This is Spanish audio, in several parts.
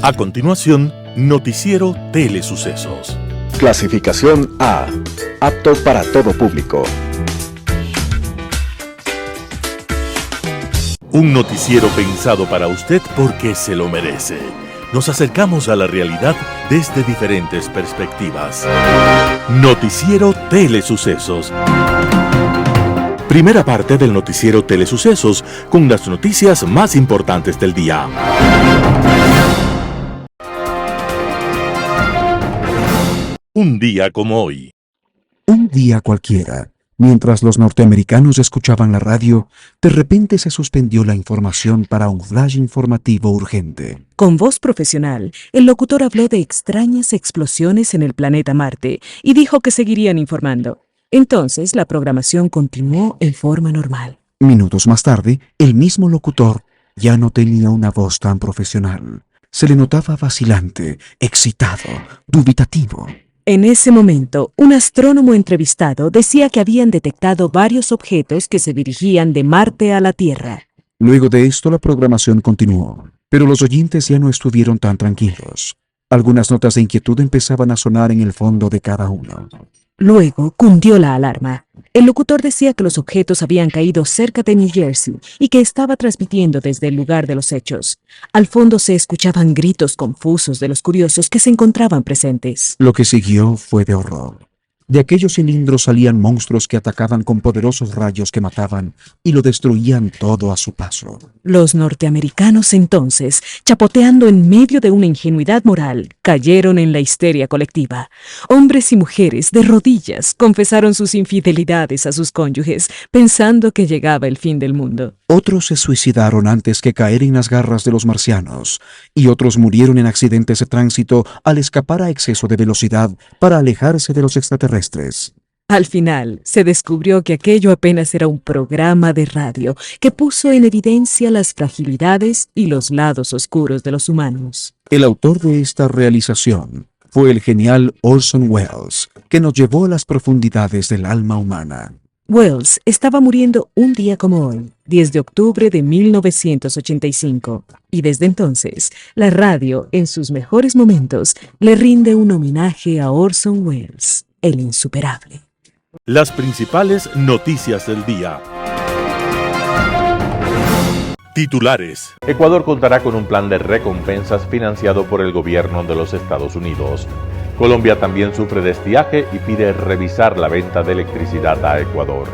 A continuación, Noticiero Telesucesos. Clasificación A. Apto para todo público. Un noticiero pensado para usted porque se lo merece. Nos acercamos a la realidad desde diferentes perspectivas. Noticiero Telesucesos. Primera parte del Noticiero Telesucesos con las noticias más importantes del día. Un día como hoy. Un día cualquiera, mientras los norteamericanos escuchaban la radio, de repente se suspendió la información para un flash informativo urgente. Con voz profesional, el locutor habló de extrañas explosiones en el planeta Marte y dijo que seguirían informando. Entonces, la programación continuó en forma normal. Minutos más tarde, el mismo locutor ya no tenía una voz tan profesional. Se le notaba vacilante, excitado, dubitativo. En ese momento, un astrónomo entrevistado decía que habían detectado varios objetos que se dirigían de Marte a la Tierra. Luego de esto, la programación continuó, pero los oyentes ya no estuvieron tan tranquilos. Algunas notas de inquietud empezaban a sonar en el fondo de cada uno. Luego cundió la alarma. El locutor decía que los objetos habían caído cerca de New Jersey y que estaba transmitiendo desde el lugar de los hechos. Al fondo se escuchaban gritos confusos de los curiosos que se encontraban presentes. Lo que siguió fue de horror. De aquellos cilindros salían monstruos que atacaban con poderosos rayos que mataban y lo destruían todo a su paso. Los norteamericanos entonces, chapoteando en medio de una ingenuidad moral, cayeron en la histeria colectiva. Hombres y mujeres de rodillas confesaron sus infidelidades a sus cónyuges, pensando que llegaba el fin del mundo. Otros se suicidaron antes que caer en las garras de los marcianos, y otros murieron en accidentes de tránsito al escapar a exceso de velocidad para alejarse de los extraterrestres. Al final, se descubrió que aquello apenas era un programa de radio que puso en evidencia las fragilidades y los lados oscuros de los humanos. El autor de esta realización fue el genial Orson Welles, que nos llevó a las profundidades del alma humana. Welles estaba muriendo un día como hoy, 10 de octubre de 1985, y desde entonces, la radio, en sus mejores momentos, le rinde un homenaje a Orson Welles, el insuperable. Las principales noticias del día. Titulares. Ecuador contará con un plan de recompensas financiado por el gobierno de los Estados Unidos. Colombia también sufre de estiaje y pide revisar la venta de electricidad a Ecuador.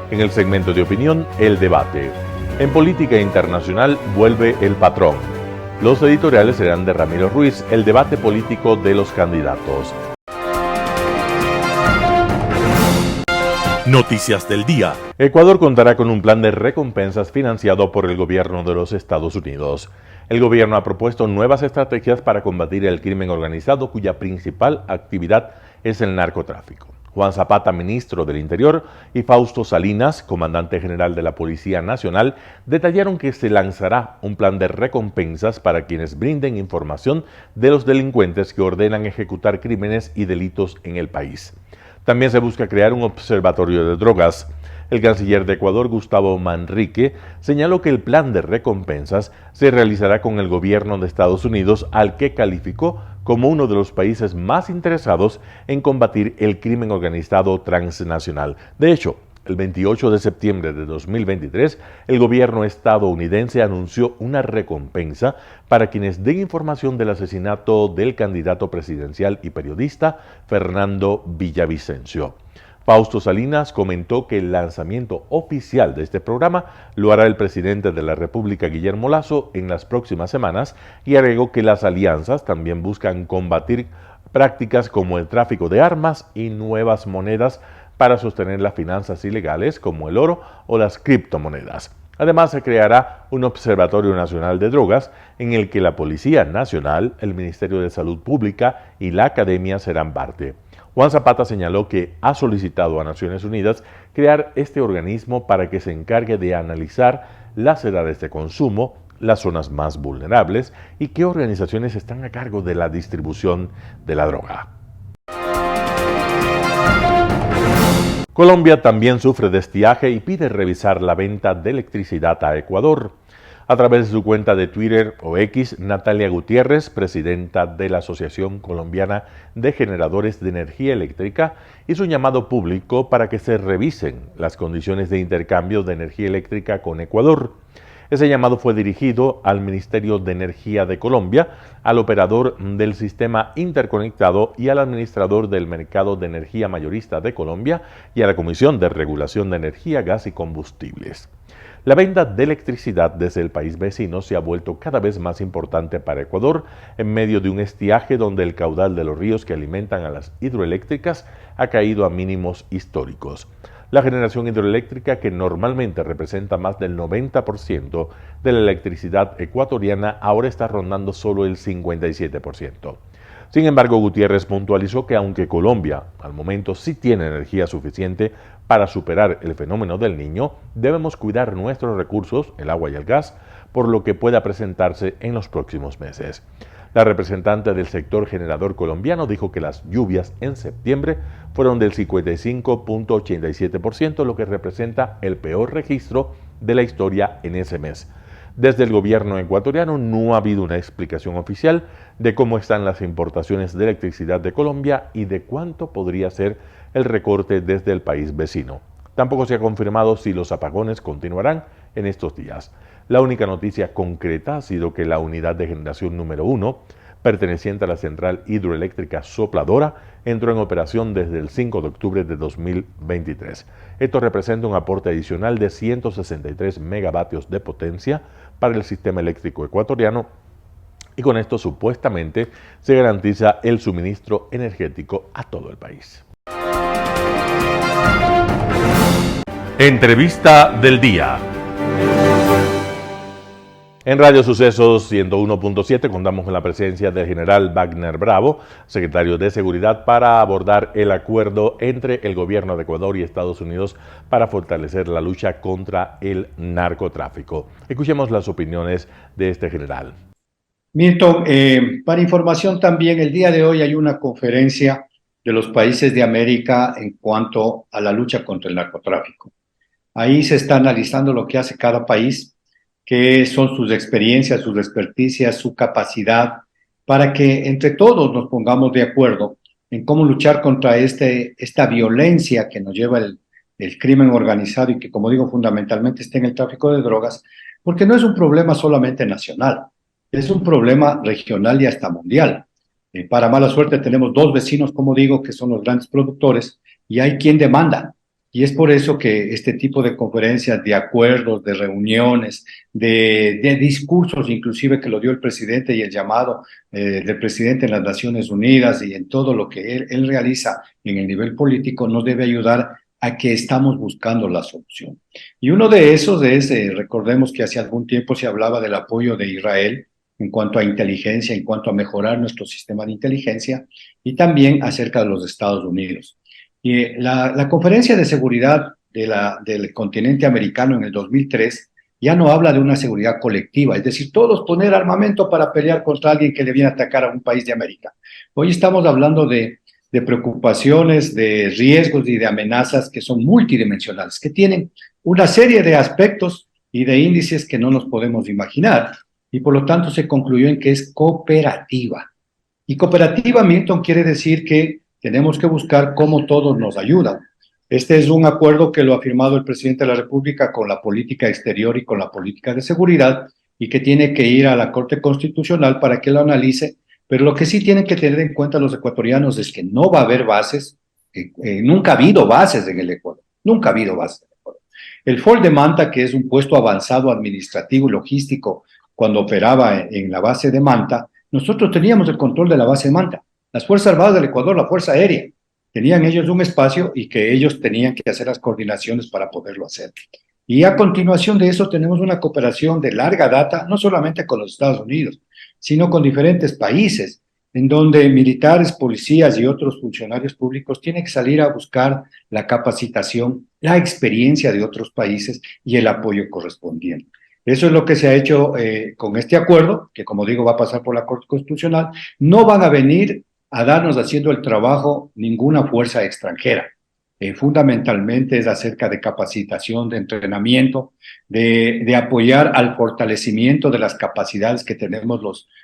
En el segmento de opinión, el debate. En política internacional vuelve el patrón. Los editoriales serán de Ramiro Ruiz, el debate político de los candidatos. Noticias del día. Ecuador contará con un plan de recompensas financiado por el gobierno de los Estados Unidos. El gobierno ha propuesto nuevas estrategias para combatir el crimen organizado, cuya principal actividad es el narcotráfico. Juan Zapata, ministro del Interior, y Fausto Salinas, comandante general de la Policía Nacional, detallaron que se lanzará un plan de recompensas para quienes brinden información de los delincuentes que ordenan ejecutar crímenes y delitos en el país. También se busca crear un observatorio de drogas. El canciller de Ecuador, Gustavo Manrique, señaló que el plan de recompensas se realizará con el gobierno de Estados Unidos, al que calificó como uno de los países más interesados en combatir el crimen organizado transnacional. De hecho, el 28 de septiembre de 2023, el gobierno estadounidense anunció una recompensa para quienes den información del asesinato del candidato presidencial y periodista Fernando Villavicencio. Fausto Salinas comentó que el lanzamiento oficial de este programa lo hará el presidente de la República, Guillermo Lasso, en las próximas semanas, y agregó que las alianzas también buscan combatir prácticas como el tráfico de armas y nuevas monedas para sostener las finanzas ilegales como el oro o las criptomonedas. Además, se creará un Observatorio Nacional de Drogas en el que la Policía Nacional, el Ministerio de Salud Pública y la Academia serán parte. Juan Zapata señaló que ha solicitado a Naciones Unidas crear este organismo para que se encargue de analizar las edades de consumo, las zonas más vulnerables y qué organizaciones están a cargo de la distribución de la droga. Colombia también sufre de estiaje y pide revisar la venta de electricidad a Ecuador. A través de su cuenta de Twitter o X, Natalia Gutiérrez, presidenta de la Asociación Colombiana de Generadores de Energía Eléctrica, hizo un llamado público para que se revisen las condiciones de intercambio de energía eléctrica con Ecuador. Ese llamado fue dirigido al Ministerio de Energía de Colombia, al operador del sistema interconectado y al administrador del mercado de energía mayorista de Colombia y a la Comisión de Regulación de Energía, Gas y Combustibles. La venta de electricidad desde el país vecino se ha vuelto cada vez más importante para Ecuador en medio de un estiaje donde el caudal de los ríos que alimentan a las hidroeléctricas ha caído a mínimos históricos. La generación hidroeléctrica, que normalmente representa más del 90% de la electricidad ecuatoriana, ahora está rondando solo el 57%. Sin embargo, Gutiérrez puntualizó que aunque Colombia al momento sí tiene energía suficiente para superar el fenómeno del Niño, debemos cuidar nuestros recursos, el agua y el gas, por lo que pueda presentarse en los próximos meses. La representante del sector generador colombiano dijo que las lluvias en septiembre fueron del 55.87%, lo que representa el peor registro de la historia en ese mes. Desde el gobierno ecuatoriano no ha habido una explicación oficial de cómo están las importaciones de electricidad de Colombia y de cuánto podría ser el recorte desde el país vecino. Tampoco se ha confirmado si los apagones continuarán en estos días. La única noticia concreta ha sido que la unidad de generación número 1, perteneciente a la central hidroeléctrica Sopladora, entró en operación desde el 5 de octubre de 2023. Esto representa un aporte adicional de 163 megavatios de potencia para el sistema eléctrico ecuatoriano y con esto supuestamente se garantiza el suministro energético a todo el país. Entrevista del día. En Radio Sucesos 101.7 contamos con la presencia del general Wagner Bravo, secretario de Seguridad, para abordar el acuerdo entre el gobierno de Ecuador y Estados Unidos para fortalecer la lucha contra el narcotráfico. Escuchemos las opiniones de este general. Milton, para información también, el día de hoy hay una conferencia de los países de América en cuanto a la lucha contra el narcotráfico. Ahí se está analizando lo que hace cada país, qué son sus experiencias, sus experticias, su capacidad, para que entre todos nos pongamos de acuerdo en cómo luchar contra esta violencia que nos lleva el crimen organizado y que, como digo, fundamentalmente está en el tráfico de drogas, porque no es un problema solamente nacional, es un problema regional y hasta mundial. Para mala suerte tenemos dos vecinos, como digo, que son los grandes productores, y hay quien demanda. Y es por eso que este tipo de conferencias, de acuerdos, de reuniones, de discursos, inclusive que lo dio el presidente y el llamado del presidente en las Naciones Unidas y en todo lo que él realiza en el nivel político, nos debe ayudar a que estamos buscando la solución. Y uno de esos es, recordemos que hace algún tiempo se hablaba del apoyo de Israel en cuanto a inteligencia, en cuanto a mejorar nuestro sistema de inteligencia, y también acerca de los Estados Unidos. Y la conferencia de seguridad del continente americano en el 2003 ya no habla de una seguridad colectiva, es decir, todos poner armamento para pelear contra alguien que le viene a atacar a un país de América. Hoy estamos hablando de preocupaciones, de riesgos y de amenazas que son multidimensionales, que tienen una serie de aspectos y de índices que no nos podemos imaginar, y por lo tanto se concluyó en que es cooperativa. Y cooperativa, Milton, quiere decir que tenemos que buscar cómo todos nos ayudan. Este es un acuerdo que lo ha firmado el presidente de la República con la política exterior y con la política de seguridad, y que tiene que ir a la Corte Constitucional para que lo analice, pero lo que sí tienen que tener en cuenta los ecuatorianos es que no va a haber bases, nunca ha habido bases en el Ecuador, nunca ha habido bases en el Ecuador. El FOL de Manta, que es un puesto avanzado administrativo y logístico cuando operaba en la base de Manta, nosotros teníamos el control de la base de Manta. Las Fuerzas Armadas del Ecuador, la Fuerza Aérea, tenían ellos un espacio y que ellos tenían que hacer las coordinaciones para poderlo hacer. Y a continuación de eso tenemos una cooperación de larga data, no solamente con los Estados Unidos, sino con diferentes países, en donde militares, policías y otros funcionarios públicos tienen que salir a buscar la capacitación, la experiencia de otros países y el apoyo correspondiente. Eso es lo que se ha hecho con este acuerdo, que como digo va a pasar por la Corte Constitucional. No van a venir a darnos haciendo el trabajo ninguna fuerza extranjera. fundamentalmente es acerca de capacitación, de entrenamiento, de apoyar al fortalecimiento de las capacidades que tenemos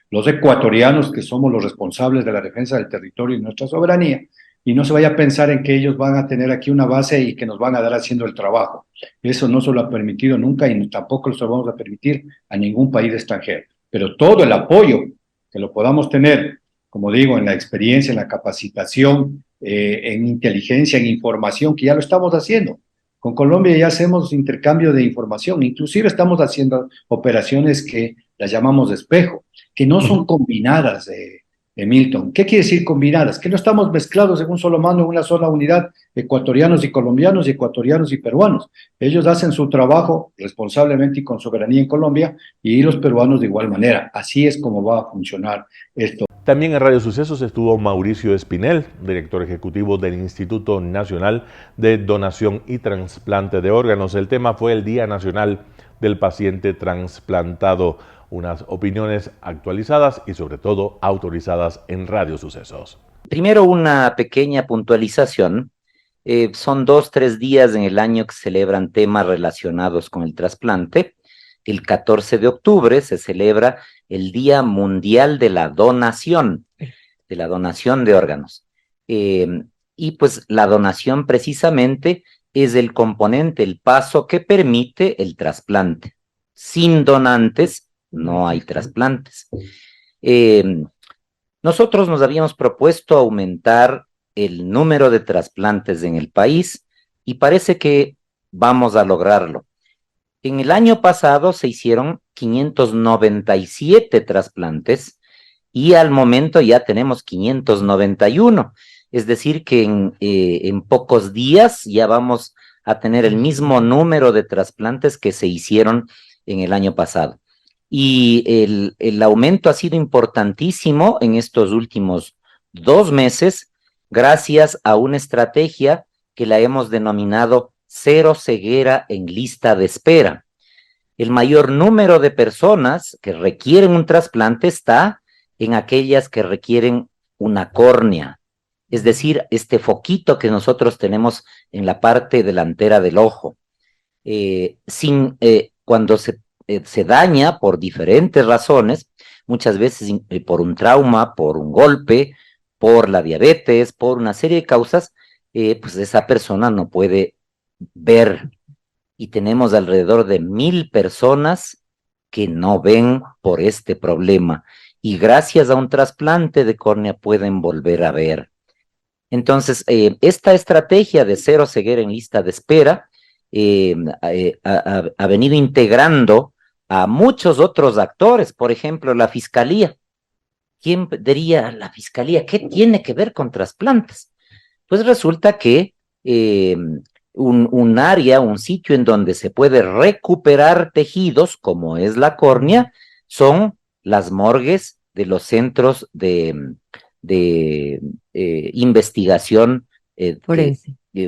los ecuatorianos, que somos los responsables de la defensa del territorio y nuestra soberanía, y no se vaya a pensar en que ellos van a tener aquí una base y que nos van a dar haciendo el trabajo. Eso no se lo ha permitido nunca y tampoco lo vamos a permitir a ningún país extranjero. Pero todo el apoyo que lo podamos tener, como digo, en la experiencia, en la capacitación, en inteligencia, en información, que ya lo estamos haciendo. Con Colombia ya hacemos intercambio de información, inclusive estamos haciendo operaciones que las llamamos de espejo, que no son combinadas, Milton. ¿Qué quiere decir combinadas? Que no estamos mezclados en un solo mando, en una sola unidad, ecuatorianos y colombianos y ecuatorianos y peruanos. Ellos hacen su trabajo responsablemente y con soberanía en Colombia y los peruanos de igual manera. Así es como va a funcionar esto. También en Radio Sucesos estuvo Mauricio Espinel, director ejecutivo del Instituto Nacional de Donación y Trasplante de Órganos. El tema fue el Día Nacional del Paciente Trasplantado. Unas opiniones actualizadas y sobre todo autorizadas en Radio Sucesos. Primero, una pequeña puntualización. Son 2-3 días en el año que se celebran temas relacionados con el trasplante. El 14 de octubre se celebra el Día Mundial de la Donación de órganos. Y pues la donación precisamente es el componente, el paso que permite el trasplante. Sin donantes no hay trasplantes. Nosotros nos habíamos propuesto aumentar el número de trasplantes en el país y parece que vamos a lograrlo. En el año pasado se hicieron 597 trasplantes y al momento ya tenemos 591. Es decir que en pocos días ya vamos a tener el mismo número de trasplantes que se hicieron en el año pasado. Y el aumento ha sido importantísimo en estos últimos 2 meses gracias a una estrategia que la hemos denominado cero ceguera en lista de espera. El mayor número de personas que requieren un trasplante está en aquellas que requieren una córnea, es decir, este foquito que nosotros tenemos en la parte delantera del ojo. Cuando se daña por diferentes razones, muchas veces por un trauma, por un golpe, por la diabetes, por una serie de causas, pues esa persona no puede ver. Y tenemos alrededor de 1,000 personas que no ven por este problema. Y gracias a un trasplante de córnea pueden volver a ver. Entonces, esta estrategia de cero ceguera en lista de espera ha venido integrando a muchos otros actores, por ejemplo, la Fiscalía. ¿Quién diría la Fiscalía? ¿Qué tiene que ver con trasplantes? Pues resulta que un área, un sitio en donde se puede recuperar tejidos, como es la córnea, son las morgues de los centros de investigación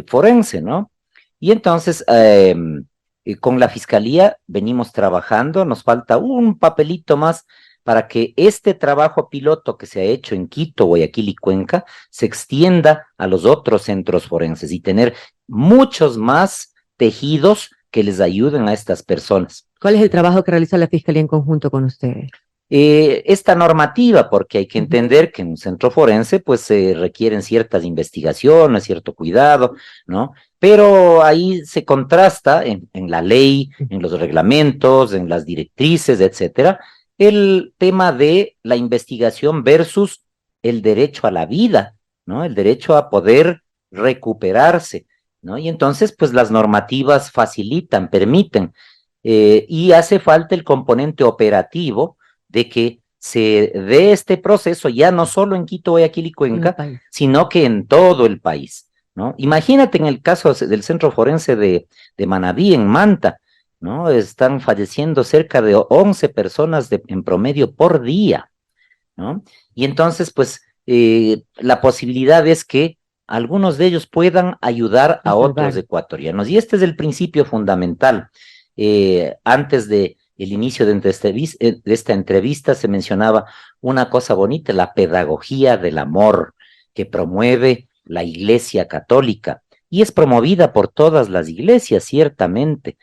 forense, ¿no? Y entonces, con la Fiscalía venimos trabajando, nos falta un papelito más para que este trabajo piloto que se ha hecho en Quito, Guayaquil y Cuenca se extienda a los otros centros forenses y tener muchos más tejidos que les ayuden a estas personas. ¿Cuál es el trabajo que realiza la Fiscalía en conjunto con ustedes? Esta normativa, porque hay que entender que en un centro forense pues se requieren ciertas investigaciones, cierto cuidado, ¿no? Pero ahí se contrasta en la ley, en los reglamentos, en las directrices, etcétera, el tema de la investigación versus el derecho a la vida, ¿no? El derecho a poder recuperarse, ¿no? Y entonces pues las normativas facilitan, permiten, y hace falta el componente operativo de que se dé este proceso ya no solo en Quito, Guayaquil y Cuenca, sino que en todo el país, ¿no? Imagínate en el caso del centro forense de Manabí, en Manta, ¿no? Están falleciendo cerca de 11 personas en promedio por día, ¿no? Y entonces, pues, la posibilidad es que algunos de ellos puedan ayudar a otros ecuatorianos. Y este es el principio fundamental. Antes de el inicio de esta entrevista se mencionaba una cosa bonita, la pedagogía del amor que promueve la Iglesia Católica. y es promovida por todas las iglesias, ciertamente,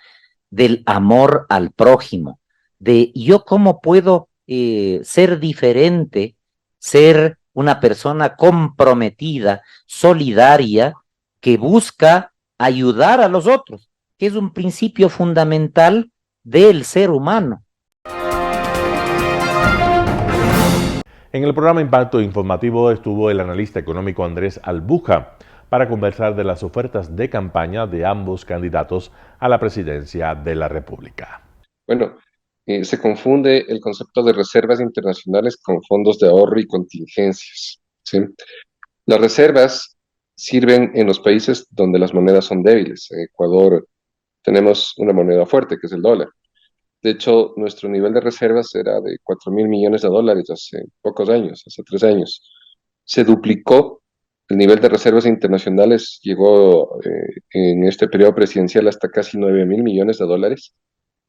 del amor al prójimo, de yo cómo puedo ser diferente, ser una persona comprometida, solidaria, que busca ayudar a los otros, que es un principio fundamental del ser humano. En el programa Impacto Informativo estuvo el analista económico Andrés Albuja para conversar de las ofertas de campaña de ambos candidatos a la presidencia de la República. Bueno, se confunde el concepto de reservas internacionales con fondos de ahorro y contingencias, ¿sí? Las reservas sirven en los países donde las monedas son débiles. En Ecuador tenemos una moneda fuerte, que es el dólar. De hecho, nuestro nivel de reservas era de 4.000 millones de dólares hace pocos años, hace 3 años. Se duplicó. El nivel de reservas internacionales llegó en este periodo presidencial hasta casi 9.000 millones de dólares,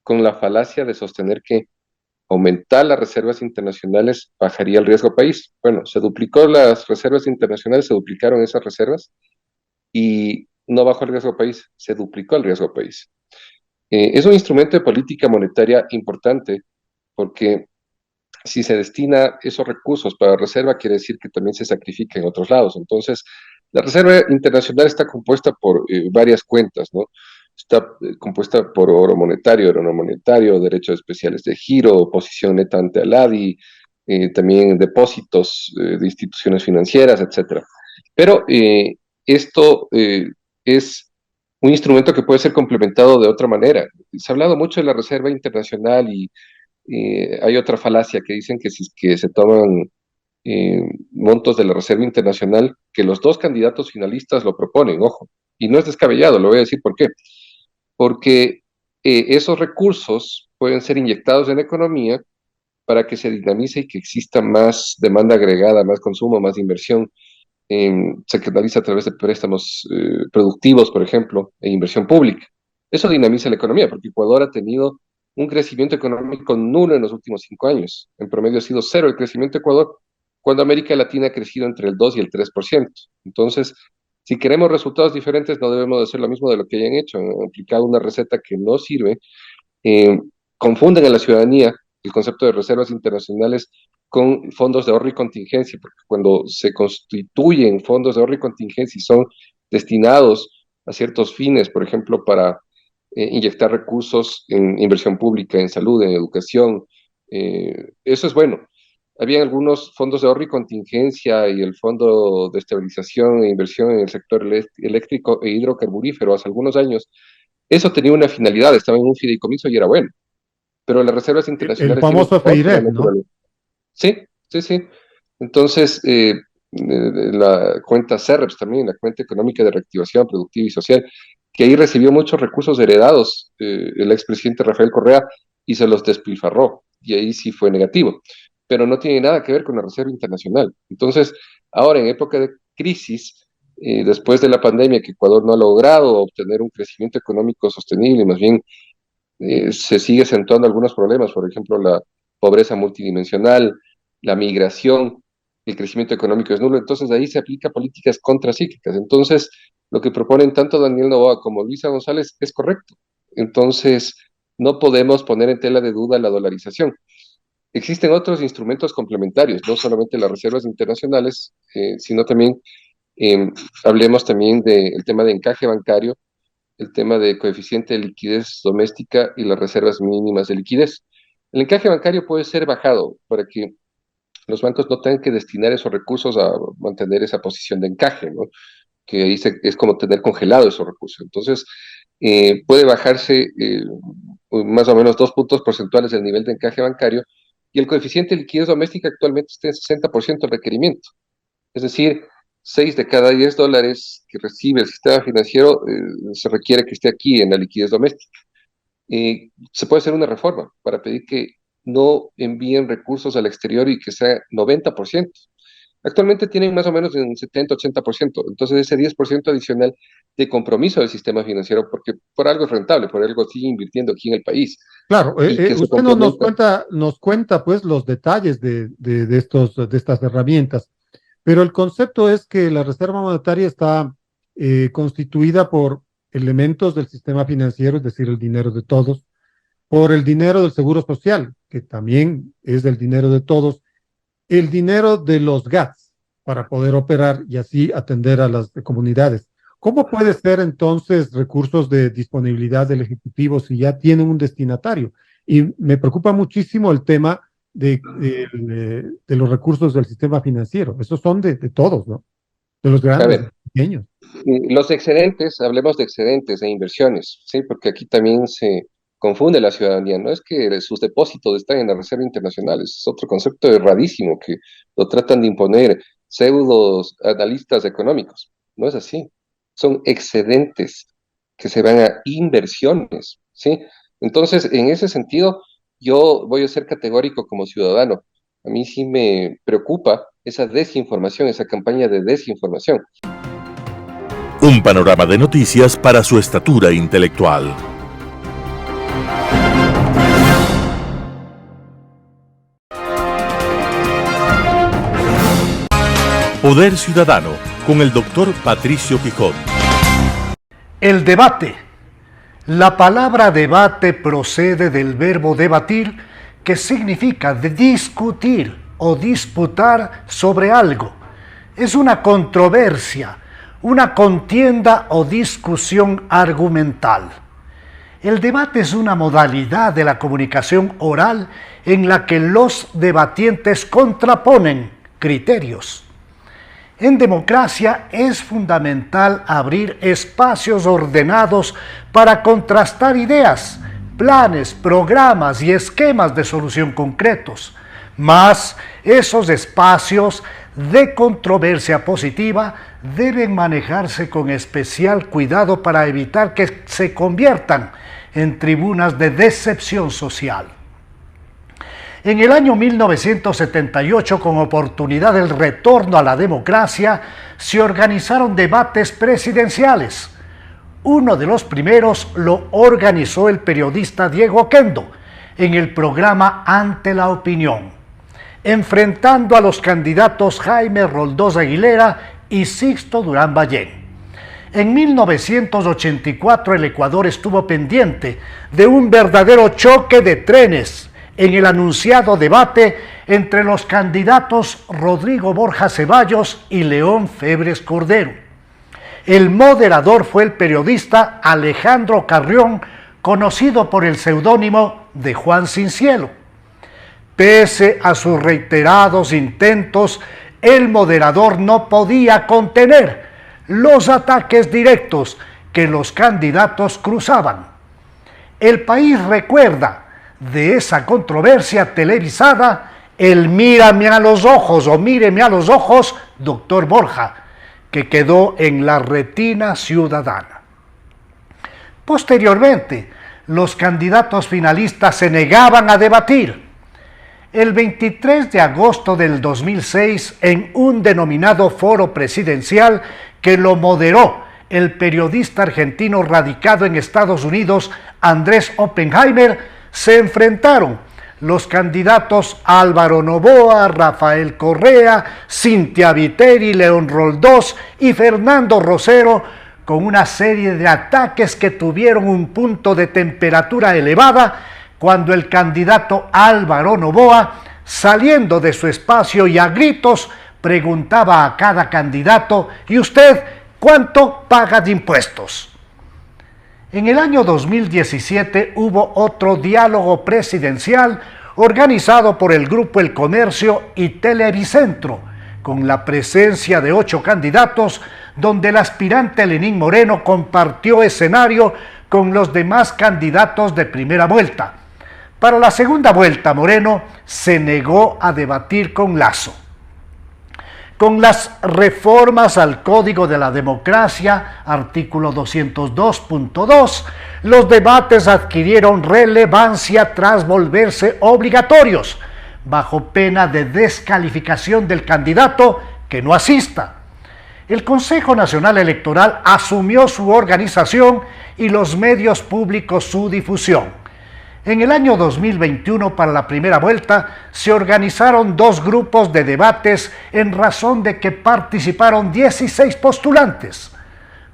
con la falacia de sostener que aumentar las reservas internacionales bajaría el riesgo país. Bueno, se duplicó las reservas internacionales, se duplicaron esas reservas y no bajó el riesgo país, se duplicó el riesgo país. Es un instrumento de política monetaria importante porque si se destina esos recursos para reserva, quiere decir que también se sacrifica en otros lados. Entonces, la reserva internacional está compuesta por varias cuentas, ¿no? Está compuesta por oro monetario, oro no monetario, derechos especiales de giro, posición neta ante el ADI, también depósitos de instituciones financieras, etcétera. Pero esto es un instrumento que puede ser complementado de otra manera. Se ha hablado mucho de la reserva internacional y hay otra falacia que dicen que si es que se toman montos de la reserva internacional, que los dos candidatos finalistas lo proponen, ojo, y no es descabellado, lo voy a decir por qué. Porque esos recursos pueden ser inyectados en la economía para que se dinamice y que exista más demanda agregada, más consumo, más inversión. Se canaliza a través de préstamos productivos, por ejemplo, e inversión pública. Eso dinamiza la economía, porque Ecuador ha tenido un crecimiento económico nulo en los últimos 5 años. En promedio ha sido cero el crecimiento de Ecuador, cuando América Latina ha crecido entre el 2 y el 3%. Entonces, si queremos resultados diferentes, no debemos de hacer lo mismo de lo que hayan hecho. Han aplicado una receta que no sirve. Confunden a la ciudadanía el concepto de reservas internacionales con fondos de ahorro y contingencia, porque cuando se constituyen fondos de ahorro y contingencia y son destinados a ciertos fines, por ejemplo, para inyectar recursos en inversión pública, en salud, en educación, eso es bueno. Había algunos fondos de ahorro y contingencia y el Fondo de Estabilización e Inversión en el sector eléctrico e hidrocarburífero hace algunos años. Eso tenía una finalidad, estaba en un fideicomiso y era bueno. Pero las reservas internacionales... El famoso FEIREP, ¿no? Sí, sí, sí. Entonces, la cuenta CERREPS también, la cuenta económica de reactivación productiva y social, que ahí recibió muchos recursos heredados el expresidente Rafael Correa y se los despilfarró, y ahí sí fue negativo, pero no tiene nada que ver con la reserva internacional. Entonces, ahora en época de crisis, después de la pandemia, que Ecuador no ha logrado obtener un crecimiento económico sostenible, más bien se sigue acentuando algunos problemas, por ejemplo, la pobreza multidimensional, la migración, el crecimiento económico es nulo, entonces ahí se aplica políticas contracíclicas. Entonces, lo que proponen tanto Daniel Noboa como Luisa González es correcto. Entonces, no podemos poner en tela de duda la dolarización. Existen otros instrumentos complementarios, no solamente las reservas internacionales, sino también, hablemos también del tema de encaje bancario, el tema de coeficiente de liquidez doméstica y las reservas mínimas de liquidez. El encaje bancario puede ser bajado para que los bancos no tengan que destinar esos recursos a mantener esa posición de encaje, ¿no? Que ahí es como tener congelado esos recursos. Entonces, puede bajarse más o menos 2 puntos porcentuales del nivel de encaje bancario y el coeficiente de liquidez doméstica actualmente está en 60% del requerimiento. Es decir, 6 de cada 10 dólares que recibe el sistema financiero se requiere que esté aquí en la liquidez doméstica. Se puede hacer una reforma para pedir que no envíen recursos al exterior y que sea 90%. Actualmente tienen más o menos un 70-80%, entonces ese 10% adicional de compromiso del sistema financiero, porque por algo es rentable, por algo sigue invirtiendo aquí en el país. Claro, usted no nos cuenta pues los detalles de estas herramientas, pero el concepto es que la Reserva Monetaria está constituida por elementos del sistema financiero, es decir, el dinero de todos, por el dinero del seguro social, que también es del dinero de todos, el dinero de los GATS para poder operar y así atender a las comunidades. ¿Cómo puede ser entonces recursos de disponibilidad del Ejecutivo si ya tienen un destinatario? Y me preocupa muchísimo el tema de los recursos del sistema financiero. Esos son de todos, ¿no? De los grandes, de los pequeños. Los excedentes, hablemos de excedentes e inversiones, ¿sí? Porque aquí también se confunde la ciudadanía. No es que sus depósitos están en la Reserva Internacional, es otro concepto erradísimo que lo tratan de imponer pseudos analistas económicos. No es así. Son excedentes que se van a inversiones, ¿sí? Entonces, en ese sentido, yo voy a ser categórico como ciudadano. A mí sí me preocupa esa desinformación, esa campaña de desinformación. Un panorama de noticias para su estatura intelectual. Poder Ciudadano, con el doctor Patricio Quijón. El debate. La palabra debate procede del verbo debatir, que significa discutir o disputar sobre algo. Es una controversia, una contienda o discusión argumental. El debate es una modalidad de la comunicación oral en la que los debatientes contraponen criterios. En democracia es fundamental abrir espacios ordenados para contrastar ideas, planes, programas y esquemas de solución concretos. Mas esos espacios de controversia positiva deben manejarse con especial cuidado para evitar que se conviertan en tribunas de decepción social. En el año 1978, con oportunidad del retorno a la democracia, se organizaron debates presidenciales. Uno de los primeros lo organizó el periodista Diego Oquendo en el programa Ante la Opinión, enfrentando a los candidatos Jaime Roldós Aguilera y Sixto Durán Ballén. En 1984 el Ecuador estuvo pendiente de un verdadero choque de trenes en el anunciado debate entre los candidatos Rodrigo Borja Ceballos y León Febres Cordero. El moderador fue el periodista Alejandro Carrión, conocido por el seudónimo de Juan Cincielo. Pese a sus reiterados intentos, el moderador no podía contener los ataques directos que los candidatos cruzaban. El país recuerda de esa controversia televisada el mírame a los ojos o míreme a los ojos, doctor Borja, que quedó en la retina ciudadana. Posteriormente, los candidatos finalistas se negaban a debatir. El 23 de agosto del 2006, en un denominado foro presidencial que lo moderó el periodista argentino radicado en Estados Unidos, Andrés Oppenheimer, se enfrentaron los candidatos Álvaro Noboa, Rafael Correa, Cintia Viteri, León Roldós y Fernando Rosero, con una serie de ataques que tuvieron un punto de temperatura elevada cuando el candidato Álvaro Noboa, saliendo de su espacio y a gritos, preguntaba a cada candidato: ¿y usted cuánto paga de impuestos? En el año 2017 hubo otro diálogo presidencial organizado por el Grupo El Comercio y Televicentro, con la presencia de 8 candidatos, donde el aspirante Lenín Moreno compartió escenario con los demás candidatos de primera vuelta. Para la segunda vuelta, Moreno se negó a debatir con Lasso. Con las reformas al Código de la Democracia, artículo 202.2, los debates adquirieron relevancia tras volverse obligatorios, bajo pena de descalificación del candidato que no asista. El Consejo Nacional Electoral asumió su organización y los medios públicos su difusión. En el año 2021, para la primera vuelta, se organizaron 2 grupos de debates en razón de que participaron 16 postulantes.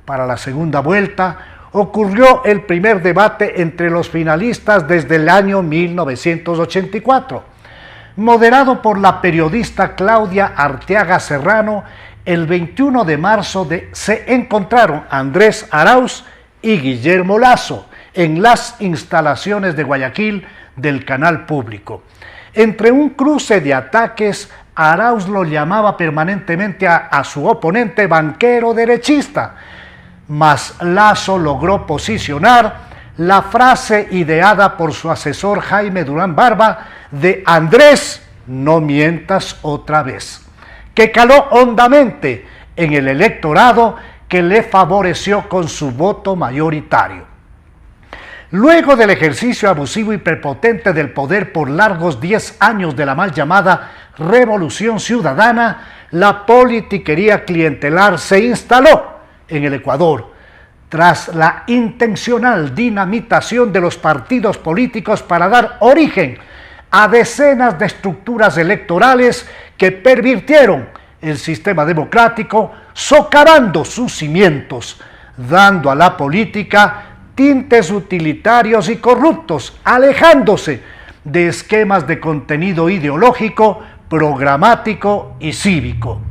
Para la segunda vuelta, ocurrió el primer debate entre los finalistas desde el año 1984. Moderado por la periodista Claudia Arteaga Serrano, el 21 de marzo se encontraron Andrés Arauz y Guillermo Lasso en las instalaciones de Guayaquil del canal público. Entre un cruce de ataques, Arauz lo llamaba permanentemente a su oponente banquero derechista, mas Lasso logró posicionar la frase ideada por su asesor Jaime Durán Barba de Andrés, no mientas otra vez, que caló hondamente en el electorado que le favoreció con su voto mayoritario. Luego del ejercicio abusivo y prepotente del poder por largos 10 años de la mal llamada Revolución Ciudadana, la politiquería clientelar se instaló en el Ecuador, tras la intencional dinamitación de los partidos políticos para dar origen a decenas de estructuras electorales que pervirtieron el sistema democrático, socavando sus cimientos, dando a la política tintes utilitarios y corruptos, alejándose de esquemas de contenido ideológico, programático y cívico.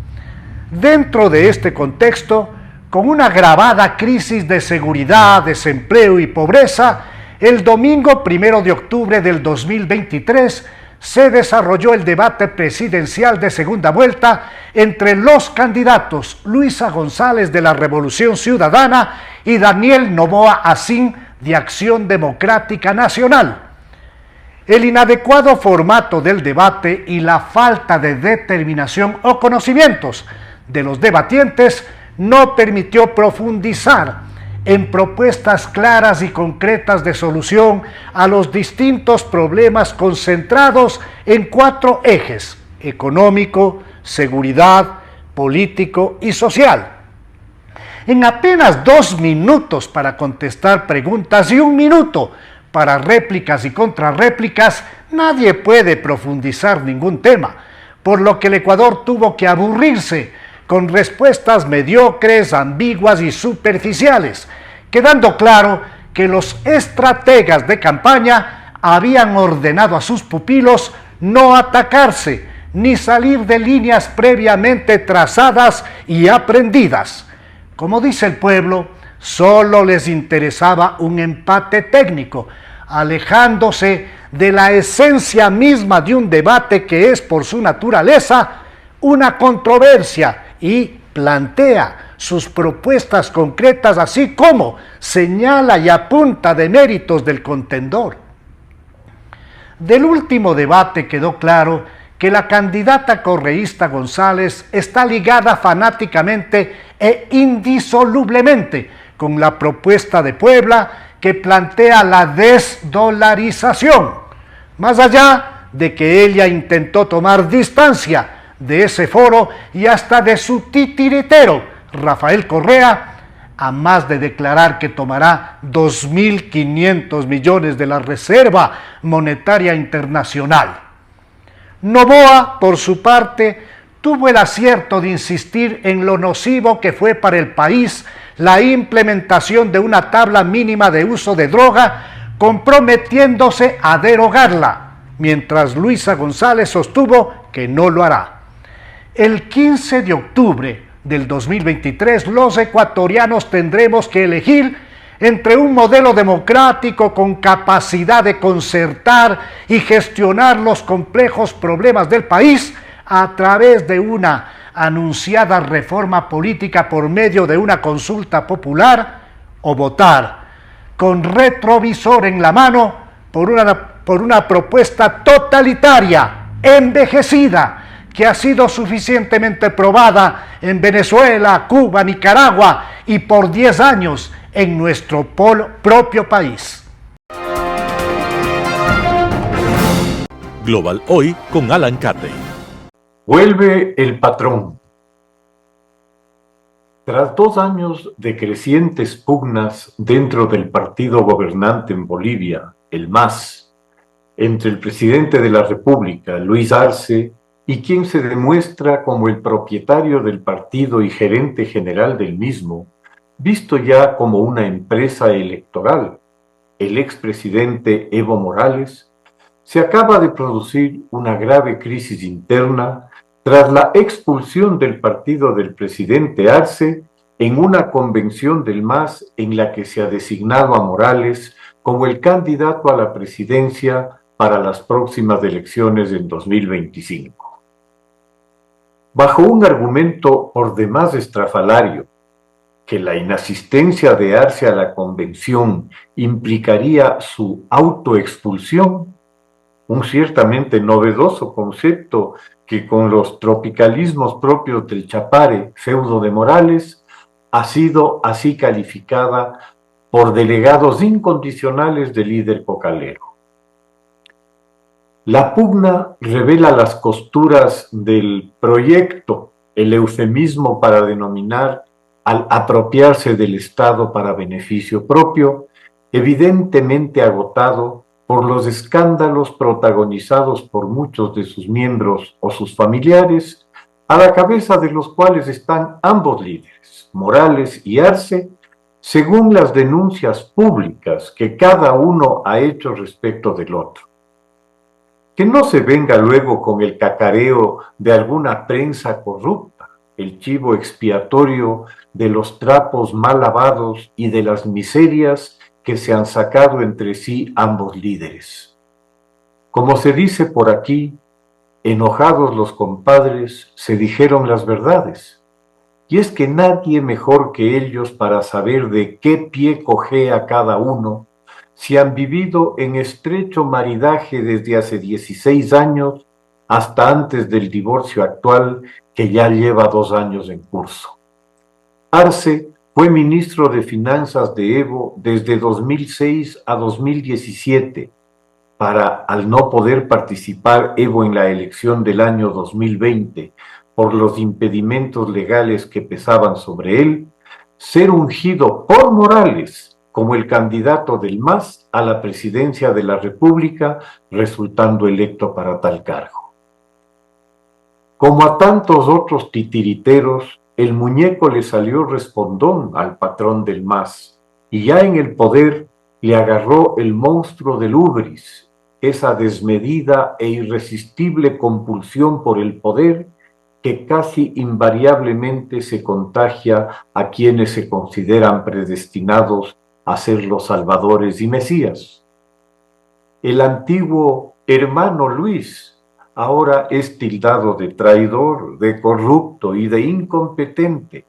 Dentro de este contexto, con una agravada crisis de seguridad, desempleo y pobreza, el domingo 1 de octubre del 2023 se desarrolló el debate presidencial de segunda vuelta entre los candidatos Luisa González de la Revolución Ciudadana y Daniel Noboa Asín de Acción Democrática Nacional. El inadecuado formato del debate y la falta de determinación o conocimientos de los debatientes no permitió profundizar en propuestas claras y concretas de solución a los distintos problemas concentrados en 4 ejes: económico, seguridad, político y social. En apenas 2 minutos para contestar preguntas y 1 minuto para réplicas y contrarréplicas, nadie puede profundizar ningún tema, por lo que el Ecuador tuvo que aburrirse con respuestas mediocres, ambiguas y superficiales, quedando claro que los estrategas de campaña habían ordenado a sus pupilos no atacarse, ni salir de líneas previamente trazadas y aprendidas. Como dice el pueblo, solo les interesaba un empate técnico, alejándose de la esencia misma de un debate que es por su naturaleza una controversia y plantea sus propuestas concretas, así como señala y apunta de méritos del contendor. Del último debate quedó claro que la candidata correísta González está ligada fanáticamente e indisolublemente con la propuesta de Puebla que plantea la desdolarización, más allá de que ella intentó tomar distancia de ese foro y hasta de su titiritero, Rafael Correa, a más de declarar que tomará 2.500 millones de la Reserva Monetaria Internacional. Noboa, por su parte, tuvo el acierto de insistir en lo nocivo que fue para el país la implementación de una tabla mínima de uso de droga, comprometiéndose a derogarla, mientras Luisa González sostuvo que no lo hará. El 15 de octubre del 2023, los ecuatorianos tendremos que elegir entre un modelo democrático con capacidad de concertar y gestionar los complejos problemas del país a través de una anunciada reforma política por medio de una consulta popular, o votar con retrovisor en la mano por una propuesta totalitaria, envejecida, que ha sido suficientemente probada en Venezuela, Cuba, Nicaragua y por 10 años en nuestro propio país. Global Hoy con Alan Carney. Vuelve el patrón. Tras 2 años de crecientes pugnas dentro del partido gobernante en Bolivia, el MAS, entre el presidente de la República, Luis Arce, y quien se demuestra como el propietario del partido y gerente general del mismo, visto ya como una empresa electoral, el expresidente Evo Morales, se acaba de producir una grave crisis interna tras la expulsión del partido del presidente Arce en una convención del MAS en la que se ha designado a Morales como el candidato a la presidencia para las próximas elecciones en 2025. Bajo un argumento por demás estrafalario, que la inasistencia de Arce a la convención implicaría su autoexpulsión, un ciertamente novedoso concepto que con los tropicalismos propios del Chapare, feudo de Morales, ha sido así calificada por delegados incondicionales del líder cocalero. La pugna revela las costuras del proyecto, el eufemismo para denominar al apropiarse del Estado para beneficio propio, evidentemente agotado por los escándalos protagonizados por muchos de sus miembros o sus familiares, a la cabeza de los cuales están ambos líderes, Morales y Arce, según las denuncias públicas que cada uno ha hecho respecto del otro. Que no se venga luego con el cacareo de alguna prensa corrupta, el chivo expiatorio de los trapos mal lavados y de las miserias que se han sacado entre sí ambos líderes. Como se dice por aquí, enojados los compadres, se dijeron las verdades. Y es que nadie mejor que ellos para saber de qué pie cojea cada uno, si han vivido en estrecho maridaje desde hace 16 años hasta antes del divorcio actual que ya lleva 2 años en curso. Arce fue ministro de Finanzas de Evo desde 2006 a 2017, para, al no poder participar Evo en la elección del año 2020 por los impedimentos legales que pesaban sobre él, ser ungido por Morales como el candidato del MAS a la presidencia de la República, resultando electo para tal cargo. Como a tantos otros titiriteros, el muñeco le salió respondón al patrón del MAS, y ya en el poder le agarró el monstruo del ubris, esa desmedida e irresistible compulsión por el poder que casi invariablemente se contagia a quienes se consideran predestinados a ser los salvadores y mesías. El antiguo hermano Luis ahora es tildado de traidor, de corrupto y de incompetente.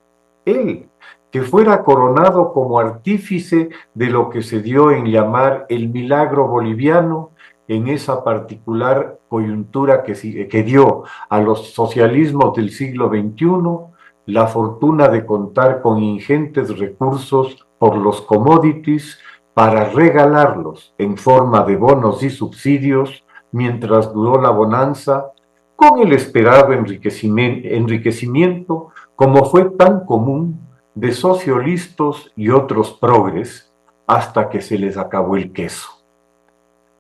Él, que fuera coronado como artífice de lo que se dio en llamar el milagro boliviano en esa particular coyuntura que dio a los socialismos del siglo XXI la fortuna de contar con ingentes recursos por los commodities para regalarlos en forma de bonos y subsidios mientras duró la bonanza, con el esperado enriquecimiento, como fue tan común, de socialistas y otros progres, hasta que se les acabó el queso.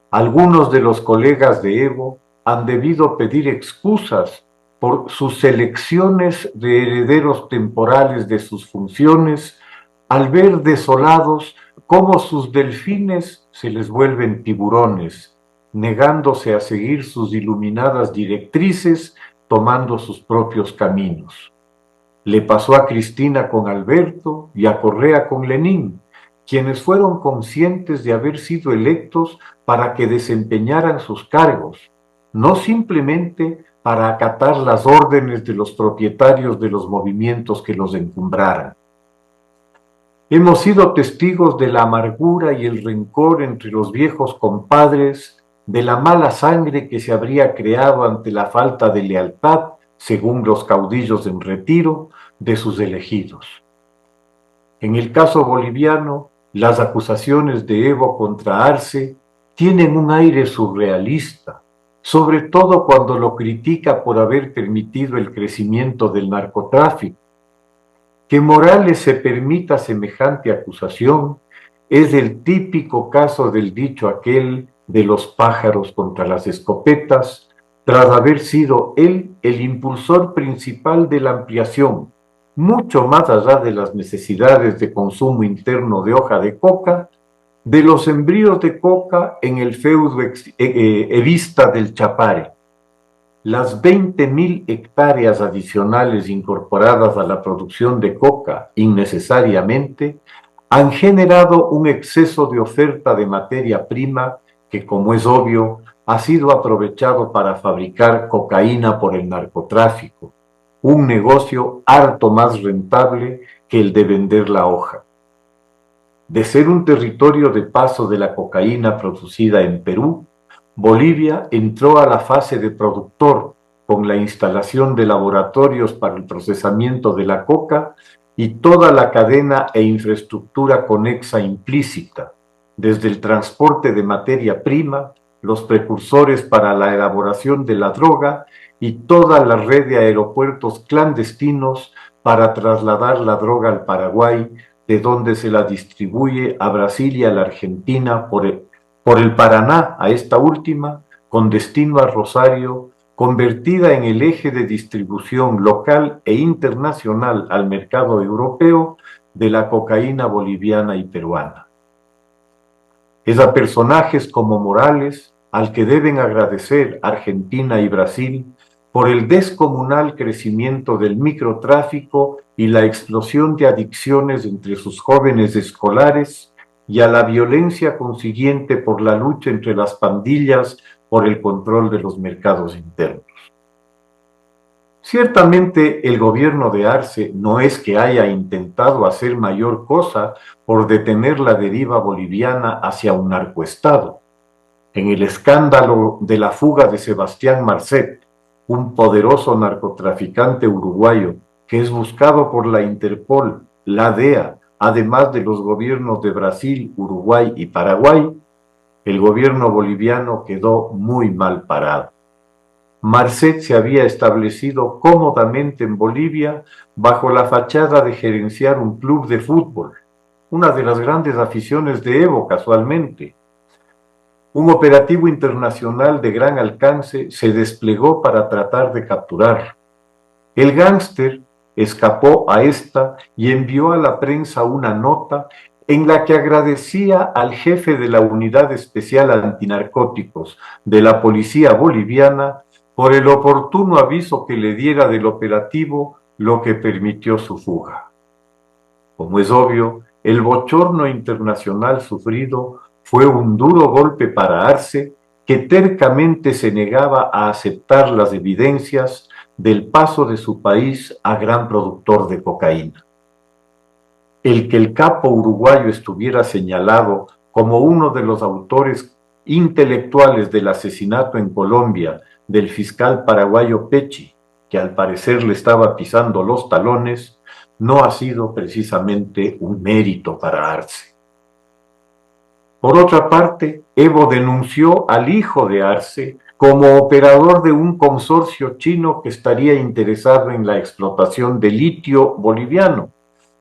Algunos de los colegas de Evo han debido pedir excusas por sus selecciones de herederos temporales de sus funciones, al ver desolados cómo sus delfines se les vuelven tiburones, negándose a seguir sus iluminadas directrices, tomando sus propios caminos. Le pasó a Cristina con Alberto y a Correa con Lenín, quienes fueron conscientes de haber sido electos para que desempeñaran sus cargos, no simplemente para acatar las órdenes de los propietarios de los movimientos que los encumbraran. Hemos sido testigos de la amargura y el rencor entre los viejos compadres, de la mala sangre que se habría creado ante la falta de lealtad, según los caudillos en retiro, de sus elegidos. En el caso boliviano, las acusaciones de Evo contra Arce tienen un aire surrealista, sobre todo cuando lo critica por haber permitido el crecimiento del narcotráfico. Que Morales se permita semejante acusación es el típico caso del dicho aquel de los pájaros contra las escopetas, tras haber sido él el impulsor principal de la ampliación, mucho más allá de las necesidades de consumo interno de hoja de coca, de los sembríos de coca en el feudo evista del Chapare. Las 20.000 hectáreas adicionales incorporadas a la producción de coca innecesariamente han generado un exceso de oferta de materia prima que, como es obvio, ha sido aprovechado para fabricar cocaína por el narcotráfico, un negocio harto más rentable que el de vender la hoja. De ser un territorio de paso de la cocaína producida en Perú, Bolivia entró a la fase de productor con la instalación de laboratorios para el procesamiento de la coca y toda la cadena e infraestructura conexa implícita, desde el transporte de materia prima, los precursores para la elaboración de la droga y toda la red de aeropuertos clandestinos para trasladar la droga al Paraguay, de donde se la distribuye a Brasil y a la Argentina por el Paraná, a esta última, con destino a Rosario, convertida en el eje de distribución local e internacional al mercado europeo de la cocaína boliviana y peruana. Es a personajes como Morales al que deben agradecer Argentina y Brasil por el descomunal crecimiento del microtráfico y la explosión de adicciones entre sus jóvenes escolares, y a la violencia consiguiente por la lucha entre las pandillas por el control de los mercados internos. Ciertamente el gobierno de Arce no es que haya intentado hacer mayor cosa por detener la deriva boliviana hacia un narcoestado. En el escándalo de la fuga de Sebastián Marcet, un poderoso narcotraficante uruguayo que es buscado por la Interpol, la DEA, además de los gobiernos de Brasil, Uruguay y Paraguay, el gobierno boliviano quedó muy mal parado. Marcet se había establecido cómodamente en Bolivia bajo la fachada de gerenciar un club de fútbol, una de las grandes aficiones de Evo casualmente. Un operativo internacional de gran alcance se desplegó para tratar de capturar. El gángster escapó a esta y envió a la prensa una nota en la que agradecía al jefe de la Unidad Especial Antinarcóticos de la Policía Boliviana por el oportuno aviso que le diera del operativo, lo que permitió su fuga. Como es obvio, el bochorno internacional sufrido fue un duro golpe para Arce, que tercamente se negaba a aceptar las evidencias del paso de su país a gran productor de cocaína. El que el capo uruguayo estuviera señalado como uno de los autores intelectuales del asesinato en Colombia del fiscal paraguayo Pecci, que al parecer le estaba pisando los talones, no ha sido precisamente un mérito para Arce. Por otra parte, Evo denunció al hijo de Arce como operador de un consorcio chino que estaría interesado en la explotación de litio boliviano,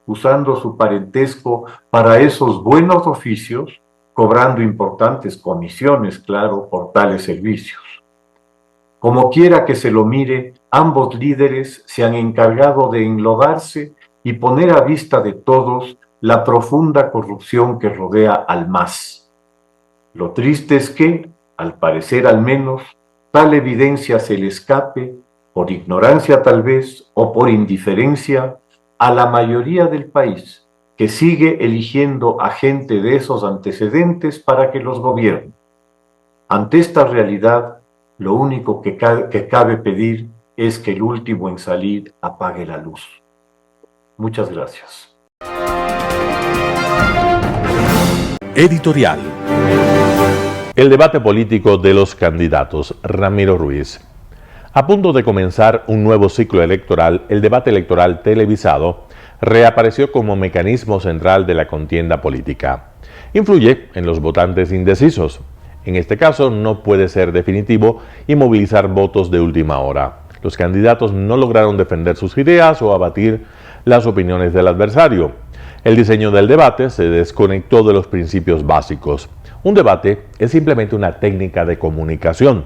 usando su parentesco para esos buenos oficios, cobrando importantes comisiones, claro, por tales servicios. Como quiera que se lo mire, ambos líderes se han encargado de enlodarse y poner a vista de todos la profunda corrupción que rodea al MAS. Lo triste es que, al parecer al menos, tal evidencia se le escape, por ignorancia tal vez, o por indiferencia, a la mayoría del país, que sigue eligiendo a gente de esos antecedentes para que los gobierne. Ante esta realidad, lo único que cabe pedir es que el último en salir apague la luz. Muchas gracias. Editorial. El debate político de los candidatos. Ramiro Ruiz. A punto de comenzar un nuevo ciclo electoral, el debate electoral televisado reapareció como mecanismo central de la contienda política. Influye en los votantes indecisos. En este caso no puede ser definitivo y movilizar votos de última hora. Los candidatos no lograron defender sus ideas o abatir las opiniones del adversario. El diseño del debate se desconectó de los principios básicos. Un debate es simplemente una técnica de comunicación.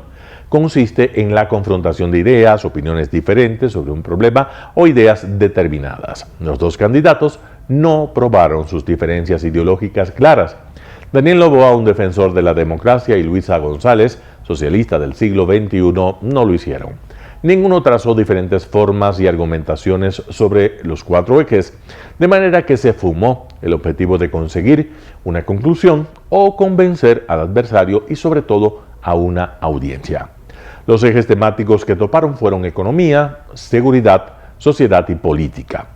consiste en la confrontación de ideas, opiniones diferentes sobre un problema o ideas determinadas. Los dos candidatos no probaron sus diferencias ideológicas claras. Daniel Noboa, un defensor de la democracia, y Luisa González, socialista del siglo XXI, no lo hicieron. Ninguno trazó diferentes formas y argumentaciones sobre los 4 ejes, de manera que se fumó el objetivo de conseguir una conclusión o convencer al adversario y sobre todo a una audiencia. Los ejes temáticos que toparon fueron economía, seguridad, sociedad y política.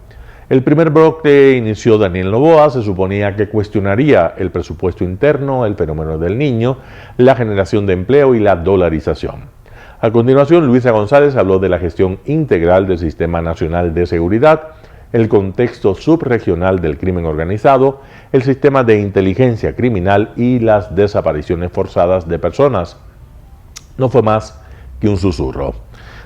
El primer bloque inició Daniel Noboa, se suponía que cuestionaría el presupuesto interno, el fenómeno del niño, la generación de empleo y la dolarización. A continuación, Luisa González habló de la gestión integral del Sistema Nacional de Seguridad, el contexto subregional del crimen organizado, el sistema de inteligencia criminal y las desapariciones forzadas de personas. No fue más que un susurro.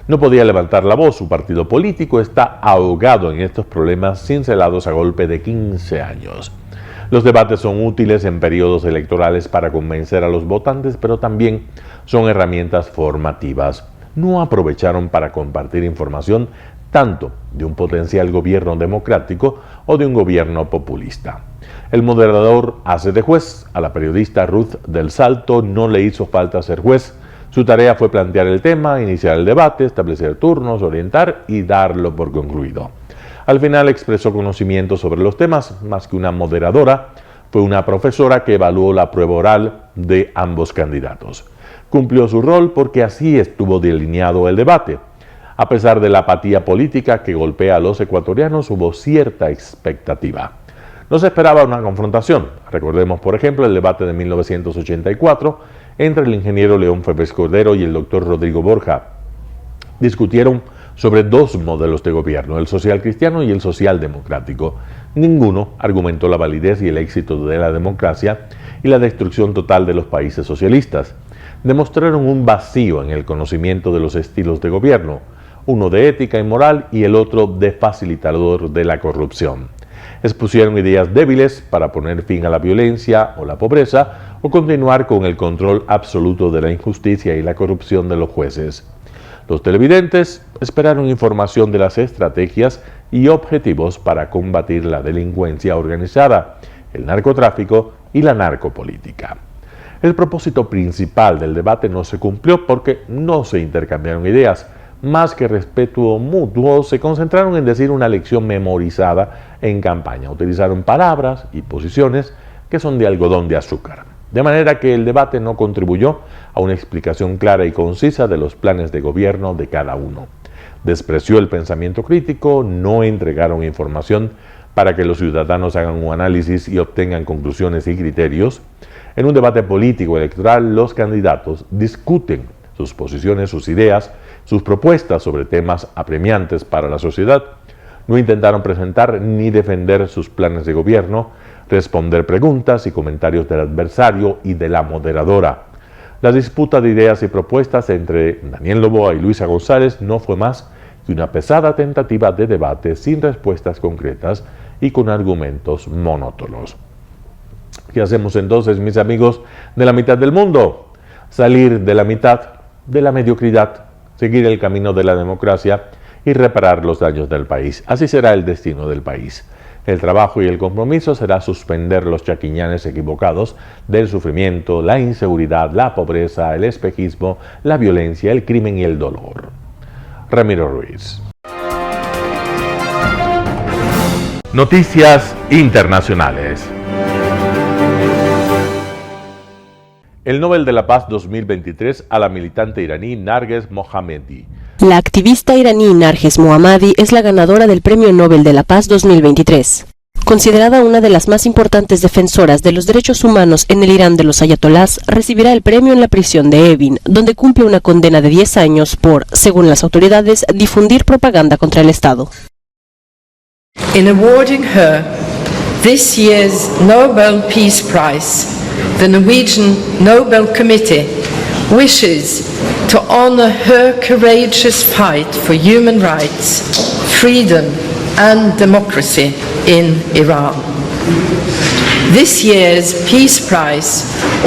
No podía levantar la voz, su partido político está ahogado en estos problemas cincelados a golpe de 15 años. Los debates son útiles en periodos electorales para convencer a los votantes, pero también son herramientas formativas. No aprovecharon para compartir información tanto de un potencial gobierno democrático o de un gobierno populista. El moderador hace de juez, a la periodista Ruth del Salto no le hizo falta ser juez. Su tarea fue plantear el tema, iniciar el debate, establecer turnos, orientar y darlo por concluido. Al final expresó conocimiento sobre los temas, más que una moderadora, fue una profesora que evaluó la prueba oral de ambos candidatos. Cumplió su rol porque así estuvo delineado el debate. A pesar de la apatía política que golpea a los ecuatorianos, hubo cierta expectativa. No se esperaba una confrontación. Recordemos, por ejemplo, el debate de 1984 entre el ingeniero León Febres Cordero y el doctor Rodrigo Borja. Discutieron sobre 2 modelos de gobierno, el social cristiano y el social democrático. Ninguno argumentó la validez y el éxito de la democracia y la destrucción total de los países socialistas. Demostraron un vacío en el conocimiento de los estilos de gobierno, uno de ética y moral y el otro de facilitador de la corrupción. Expusieron ideas débiles para poner fin a la violencia o la pobreza o continuar con el control absoluto de la injusticia y la corrupción de los jueces. Los televidentes esperaron información de las estrategias y objetivos para combatir la delincuencia organizada, el narcotráfico y la narcopolítica. El propósito principal del debate no se cumplió porque no se intercambiaron ideas. Más que respeto mutuo, se concentraron en decir una lección memorizada en campaña. Utilizaron palabras y posiciones que son de algodón de azúcar. De manera que el debate no contribuyó a una explicación clara y concisa de los planes de gobierno de cada uno. Despreció el pensamiento crítico, no entregaron información para que los ciudadanos hagan un análisis y obtengan conclusiones y criterios. En un debate político electoral, los candidatos discuten sus posiciones, sus ideas, sus propuestas sobre temas apremiantes para la sociedad. No intentaron presentar ni defender sus planes de gobierno, responder preguntas y comentarios del adversario y de la moderadora. La disputa de ideas y propuestas entre Daniel Noboa y Luisa González no fue más que una pesada tentativa de debate sin respuestas concretas y con argumentos monótonos. ¿Qué hacemos entonces, mis amigos de la mitad del mundo? Salir de la mitad de la mediocridad, seguir el camino de la democracia y reparar los daños del país. Así será el destino del país. El trabajo y el compromiso será suspender los chaquiñanes equivocados del sufrimiento, la inseguridad, la pobreza, el espejismo, la violencia, el crimen y el dolor. Ramiro Ruiz. Noticias internacionales. El Nobel de la Paz 2023 a la militante iraní Narges Mohammadi. La activista iraní Narges Mohammadi es la ganadora del Premio Nobel de la Paz 2023. Considerada una de las más importantes defensoras de los derechos humanos en el Irán de los ayatolás, recibirá el premio en la prisión de Evin, donde cumple una condena de 10 años por, según las autoridades, difundir propaganda contra el Estado. In awarding her this year's Nobel Peace Prize, the Norwegian Nobel Committee wishes to honor her courageous fight for human rights, freedom and democracy in Iran. This year's Peace Prize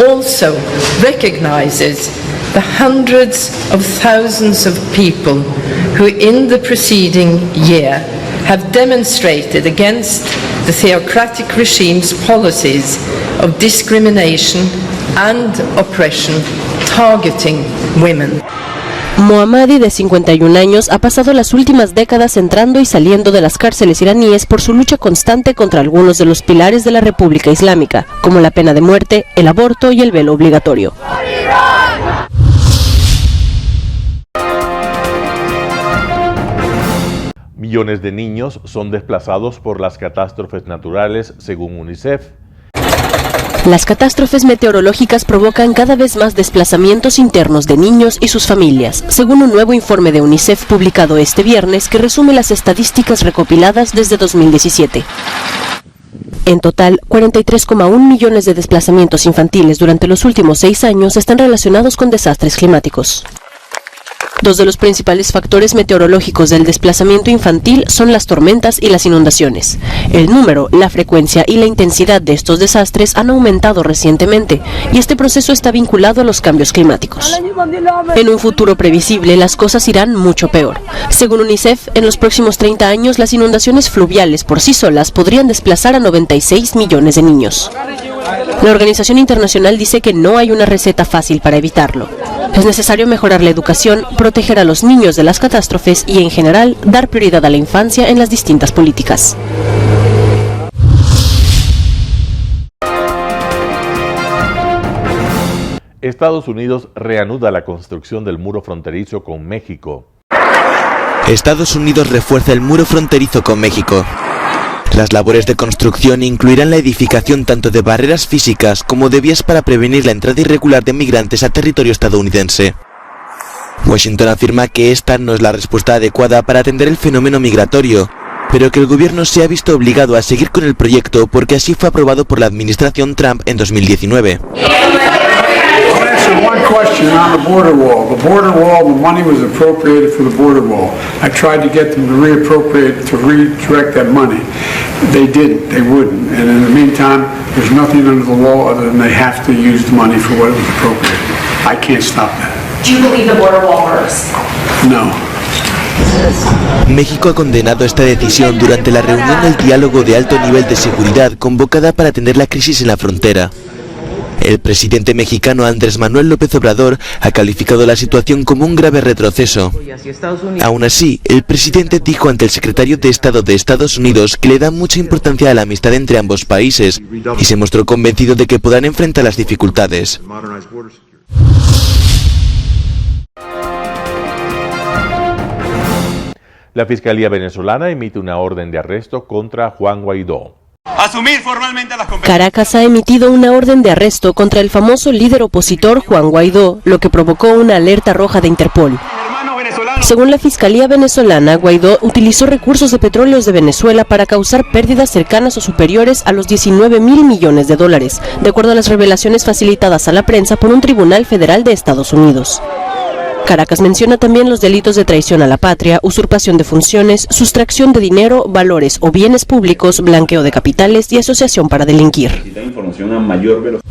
also recognizes the hundreds of thousands of people who in the preceding year have demonstrated against the theocratic regime's policies of discrimination and oppression targeting women. Mohammadi, de 51 años, ha pasado las últimas décadas entrando y saliendo de las cárceles iraníes por su lucha constante contra algunos de los pilares de la República Islámica, como la pena de muerte, el aborto y el velo obligatorio. Millones de niños son desplazados por las catástrofes naturales, según UNICEF. Las catástrofes meteorológicas provocan cada vez más desplazamientos internos de niños y sus familias, según un nuevo informe de UNICEF publicado este viernes que resume las estadísticas recopiladas desde 2017. En total, 43,1 millones de desplazamientos infantiles durante los últimos 6 años están relacionados con desastres climáticos. Dos de los principales factores meteorológicos del desplazamiento infantil son las tormentas y las inundaciones. El número, la frecuencia y la intensidad de estos desastres han aumentado recientemente, y este proceso está vinculado a los cambios climáticos. En un futuro previsible, las cosas irán mucho peor. Según UNICEF, en los próximos 30 años, las inundaciones fluviales por sí solas podrían desplazar a 96 millones de niños. La organización internacional dice que no hay una receta fácil para evitarlo. Es necesario mejorar la educación, proteger a los niños de las catástrofes y, en general, dar prioridad a la infancia en las distintas políticas. Estados Unidos reanuda la construcción del muro fronterizo con México. Estados Unidos refuerza el muro fronterizo con México. Las labores de construcción incluirán la edificación tanto de barreras físicas como de vías para prevenir la entrada irregular de migrantes a territorio estadounidense. Washington afirma que esta no es la respuesta adecuada para atender el fenómeno migratorio, pero que el gobierno se ha visto obligado a seguir con el proyecto porque así fue aprobado por la administración Trump en 2019. One question on the border wall. The border wall, the money was appropriated for the border wall. I tried to get them to redirect that money. They didn't. They wouldn't. And in the meantime, there's nothing under the law other than they have to use the money for what it was appropriated. I can't stop that. Do you believe the border wall works? No. México ha condenado esta decisión durante la reunión del diálogo de alto nivel de seguridad convocada para atender la crisis en la frontera. El presidente mexicano Andrés Manuel López Obrador ha calificado la situación como un grave retroceso. Aún así, el presidente dijo ante el secretario de Estado de Estados Unidos que le da mucha importancia a la amistad entre ambos países y se mostró convencido de que podrán enfrentar las dificultades. La Fiscalía venezolana emite una orden de arresto contra Juan Guaidó. Asumir formalmente las competencias. Caracas ha emitido una orden de arresto contra el famoso líder opositor Juan Guaidó, lo que provocó una alerta roja de Interpol. Según la Fiscalía venezolana, Guaidó utilizó recursos de petróleos de Venezuela para causar pérdidas cercanas o superiores a los 19.000 millones de dólares, de acuerdo a las revelaciones facilitadas a la prensa por un tribunal federal de Estados Unidos. Caracas menciona también los delitos de traición a la patria, usurpación de funciones, sustracción de dinero, valores o bienes públicos, blanqueo de capitales y asociación para delinquir. Información a mayor velocidad.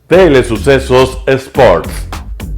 Telesucesos Sports.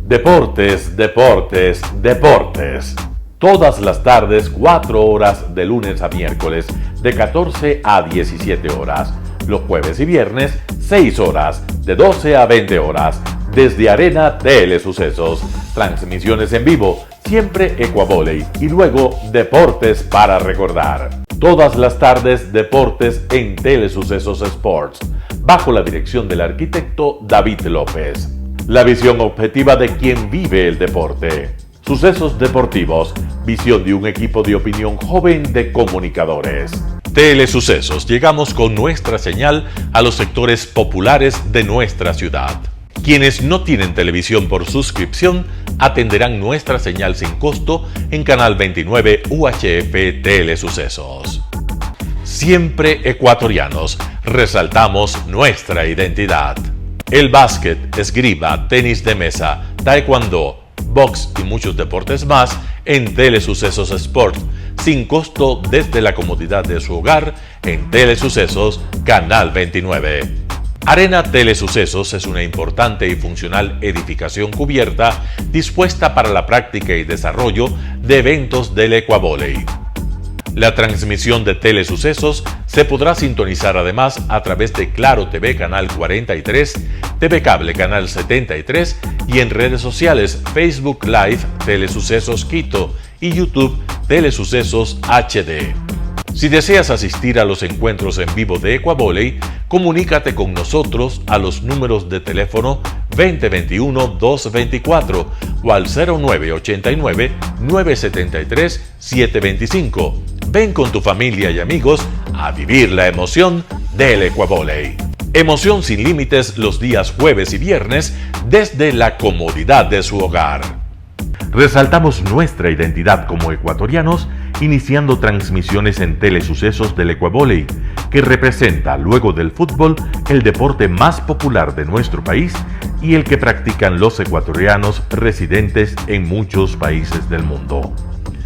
Deportes, deportes, deportes. Todas las tardes, 4 horas de lunes a miércoles, de 14 a 17 horas. Los jueves y viernes, 6 horas, de 12 a 20 horas. Desde Arena Telesucesos. Transmisiones en vivo, siempre Ecuavoley. Y luego, deportes para recordar. Todas las tardes, deportes en Telesucesos Sports, bajo la dirección del arquitecto David López. La visión objetiva de quien vive el deporte. Sucesos deportivos, visión de un equipo de opinión joven de comunicadores. Telesucesos, llegamos con nuestra señal a los sectores populares de nuestra ciudad. Quienes no tienen televisión por suscripción atenderán nuestra señal sin costo en Canal 29 UHF Telesucesos. siempre ecuatorianos, resaltamos nuestra identidad. El básquet, esgrima, tenis de mesa, taekwondo, box y muchos deportes más en Telesucesos Sport, sin costo desde la comodidad de su hogar en Telesucesos Canal 29. Arena Telesucesos es una importante y funcional edificación cubierta dispuesta para la práctica y desarrollo de eventos del Ecuavóley. La transmisión de Telesucesos se podrá sintonizar además a través de Claro TV Canal 43, TV Cable Canal 73 y en redes sociales Facebook Live Telesucesos Quito y YouTube Telesucesos HD. Si deseas asistir a los encuentros en vivo de Ecuavóley, comunícate con nosotros a los números de teléfono 2021-224 o al 0989-973-725. Ven con tu familia y amigos a vivir la emoción del Ecuavóley. Emoción sin límites los días jueves y viernes desde la comodidad de su hogar. Resaltamos nuestra identidad como ecuatorianos iniciando transmisiones en Telesucesos del Ecuavóley, que representa, luego del fútbol, el deporte más popular de nuestro país y el que practican los ecuatorianos residentes en muchos países del mundo.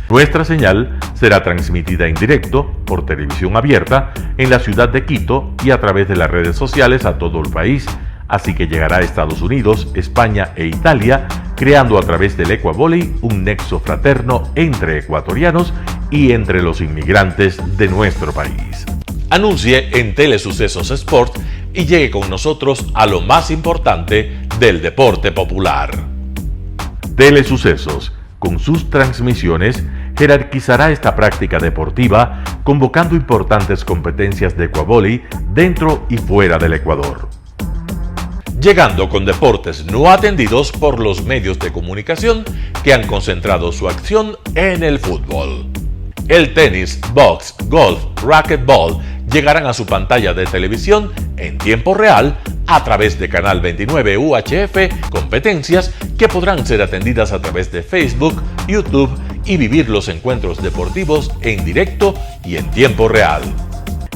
Nuestra señal será transmitida en directo por televisión abierta en la ciudad de Quito y a través de las redes sociales a todo el país, así que llegará a Estados Unidos, España e Italia, creando a través del Ecuavóley un nexo fraterno entre ecuatorianos y entre los inmigrantes de nuestro país. Anuncie en Telesucesos Sport y llegue con nosotros a lo más importante del deporte popular. Telesucesos, con sus transmisiones, jerarquizará esta práctica deportiva, convocando importantes competencias de Ecuavóley dentro y fuera del Ecuador. Llegando con deportes no atendidos por los medios de comunicación que han concentrado su acción en el fútbol. El tenis, box, golf, racquetball llegarán a su pantalla de televisión en tiempo real a través de Canal 29 UHF, competencias que podrán ser atendidas a través de Facebook, YouTube y vivir los encuentros deportivos en directo y en tiempo real.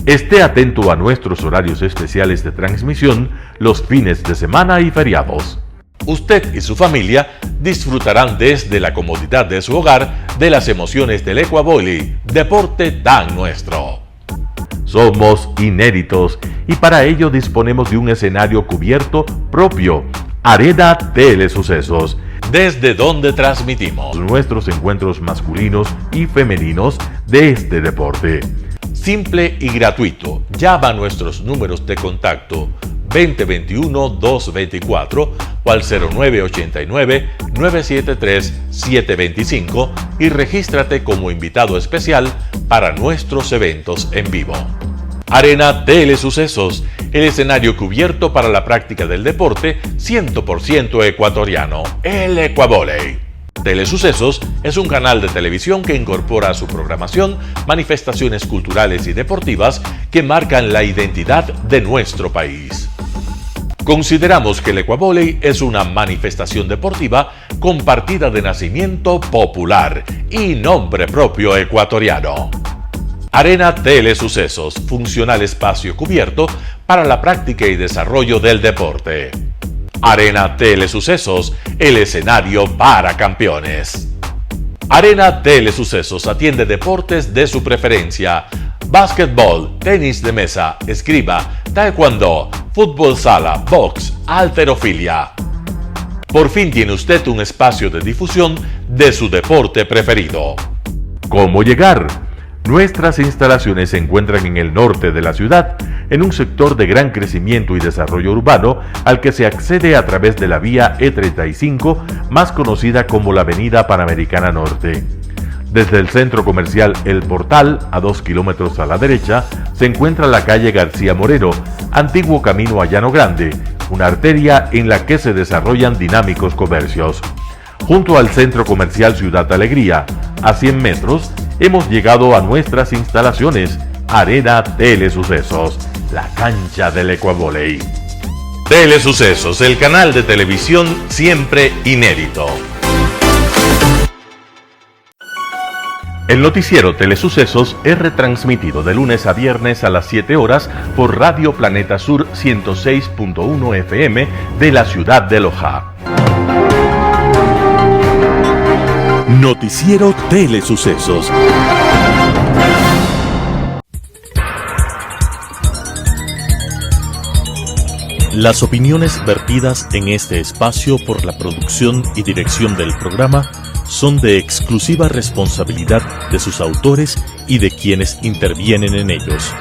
Esté atento a nuestros horarios especiales de transmisión los fines de semana y feriados. Usted y su familia disfrutarán desde la comodidad de su hogar de las emociones del Ecuavóley, deporte tan nuestro. Somos inéditos y para ello disponemos de un escenario cubierto propio, Arena Telesucesos, desde donde transmitimos nuestros encuentros masculinos y femeninos de este deporte. Simple y gratuito. Llama a nuestros números de contacto 2021-224 o al 0989-973-725 y regístrate como invitado especial para nuestros eventos en vivo. Arena Telesucesos, el escenario cubierto para la práctica del deporte 100% ecuatoriano, el Ecuavóley. Telesucesos es un canal de televisión que incorpora a su programación manifestaciones culturales y deportivas que marcan la identidad de nuestro país. Consideramos que el Ecuavóley es una manifestación deportiva con partida de nacimiento popular y nombre propio ecuatoriano. Arena Telesucesos, funcional espacio cubierto para la práctica y desarrollo del deporte. Arena Telesucesos, el escenario para campeones. Arena Telesucesos atiende deportes de su preferencia: básquetbol, tenis de mesa, esgrima, taekwondo, fútbol sala, box, halterofilia. Por fin tiene usted un espacio de difusión de su deporte preferido. ¿Cómo llegar? Nuestras instalaciones se encuentran en el norte de la ciudad, en un sector de gran crecimiento y desarrollo urbano al que se accede a través de la vía E35, más conocida como la Avenida Panamericana Norte. Desde el centro comercial El Portal, a 2 kilómetros a la derecha, se encuentra la calle García Moreno, antiguo camino a Llano Grande, una arteria en la que se desarrollan dinámicos comercios. Junto al centro comercial Ciudad Alegría, a 100 metros, hemos llegado a nuestras instalaciones, Arena Telesucesos, la cancha del Ecuavóley. Telesucesos, el canal de televisión siempre inédito. El noticiero Telesucesos es retransmitido de lunes a viernes a las 7 horas por Radio Planeta Sur 106.1 FM de la ciudad de Loja. Noticiero Telesucesos. Las opiniones vertidas en este espacio por la producción y dirección del programa son de exclusiva responsabilidad de sus autores y de quienes intervienen en ellos.